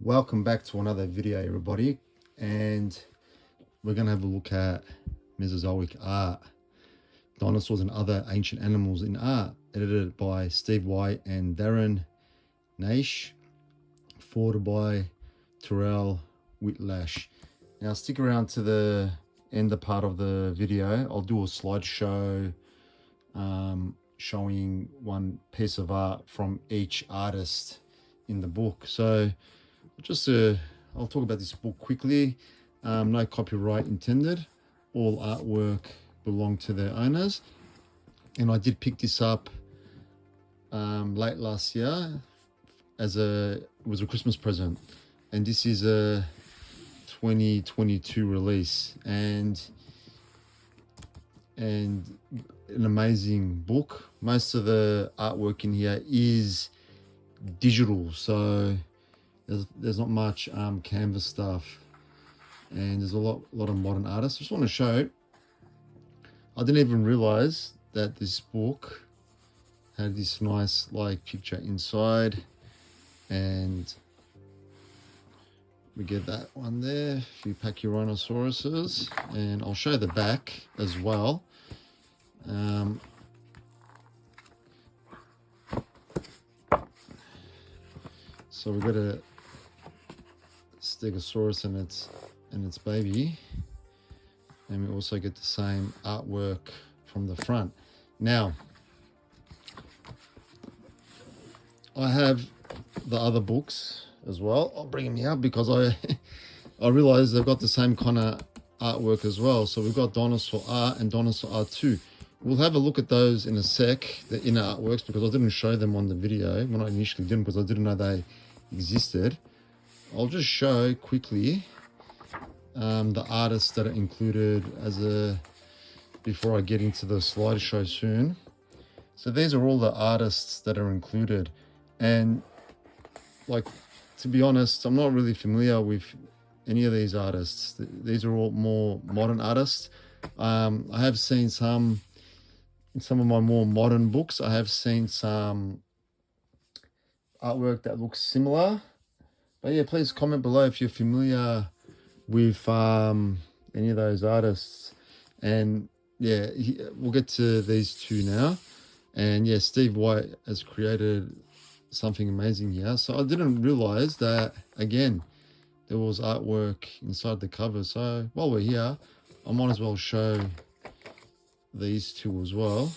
Welcome back to another video, everybody, and we're going to have a look at Mesozoic art, dinosaurs and other ancient animals in art, edited by Steve White and Darren, Naish, forwarded by Terrell Whitlash. Now stick around to the end part of the video. I'll do a slideshow showing one piece of art from each artist in the book. So I'll talk about this book quickly. No copyright intended. All artwork belong to their owners. And I did pick this up late last year it was a Christmas present. And this is a 2022 release. And an amazing book. Most of the artwork in here is digital, so there's not much canvas stuff, and there's a lot of modern artists. I just want to show, I didn't even realize that this book had this nice picture inside, and we get that one there, a few Pachyrhinosaurus, and I'll show the back as well. So we've got a Stegosaurus and its baby, and we also get the same artwork from the front. Now, I have the other books as well. I'll bring them here because I realized they've got the same kind of artwork as well. So we've got Dinosaur Art and Dinosaur Art 2. We'll have a look at those in a sec, the inner artworks, because I didn't show them on the video when I initially didn't, because I didn't know they existed. I'll just show quickly the artists that are included before I get into the slideshow soon. So these are all the artists that are included, and to be honest, I'm not really familiar with any of these artists. These are all more modern artists. I have seen some in some of my more modern books. I have seen some artwork that looks similar, but yeah, please comment below if you're familiar with any of those artists. And yeah, we'll get to these two now. And yeah, Steve White has created something amazing here. So I didn't realize that, again, there was artwork inside the cover. So while we're here, I might as well show these two as well.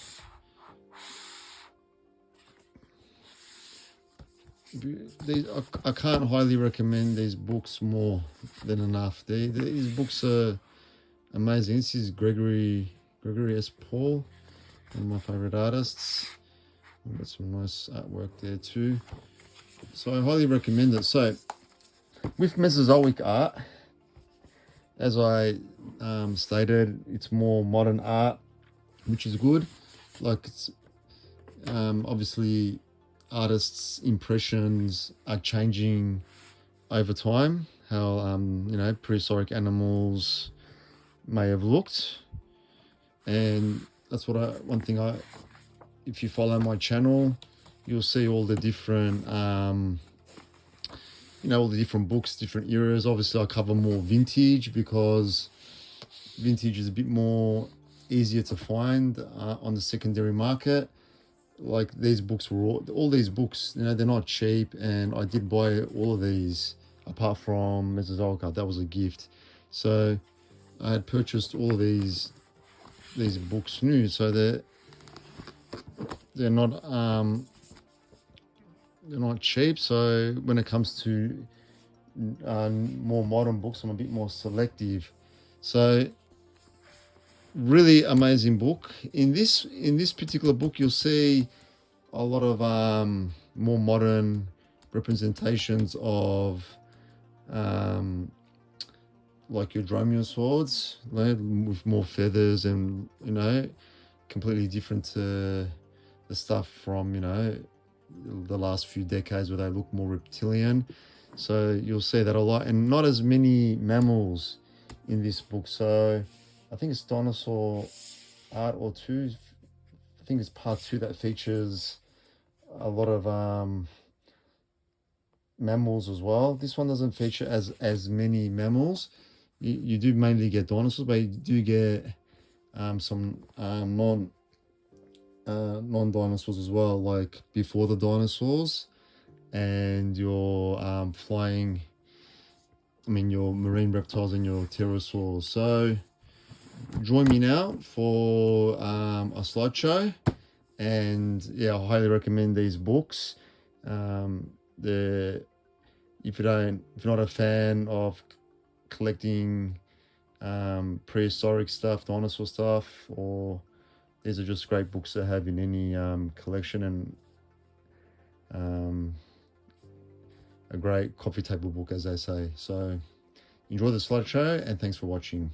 I can't highly recommend these books more than enough. These books are amazing. This is Gregory S. Paul, one of my favorite artists. I've got some nice artwork there too. So I highly recommend it. So with Mesozoic art, as I stated, it's more modern art, which is good. It's obviously artists' impressions are changing over time, how prehistoric animals may have looked. And that's one thing if you follow my channel, you'll see all the different all the different books, different eras. Obviously I cover more vintage because vintage is a bit more easier to find on the secondary market. These books were all these books, they're not cheap, and I did buy all of these apart from Mesozoic art. That was a gift. So I had purchased all of these books new, so they're not cheap. So when it comes to more modern books, I'm a bit more selective. So really amazing book. In this particular book, you'll see a lot of more modern representations of your dromaeosaurs, with more feathers, and completely different to the stuff from the last few decades where they look more reptilian. So you'll see that a lot, and not as many mammals in this book. So I think it's Dinosaur Art or 2. I think it's part 2 that features a lot of mammals as well. This one doesn't feature as many mammals. You do mainly get dinosaurs, but you do get some non-dinosaurs as well, like before the dinosaurs, and your your marine reptiles and your pterosaurs. So join me now for a slideshow, and yeah, I highly recommend these books. If you're not a fan of collecting prehistoric stuff, dinosaur stuff, or these are just great books to have in any collection, and a great coffee table book, as they say. So enjoy the slideshow, and thanks for watching.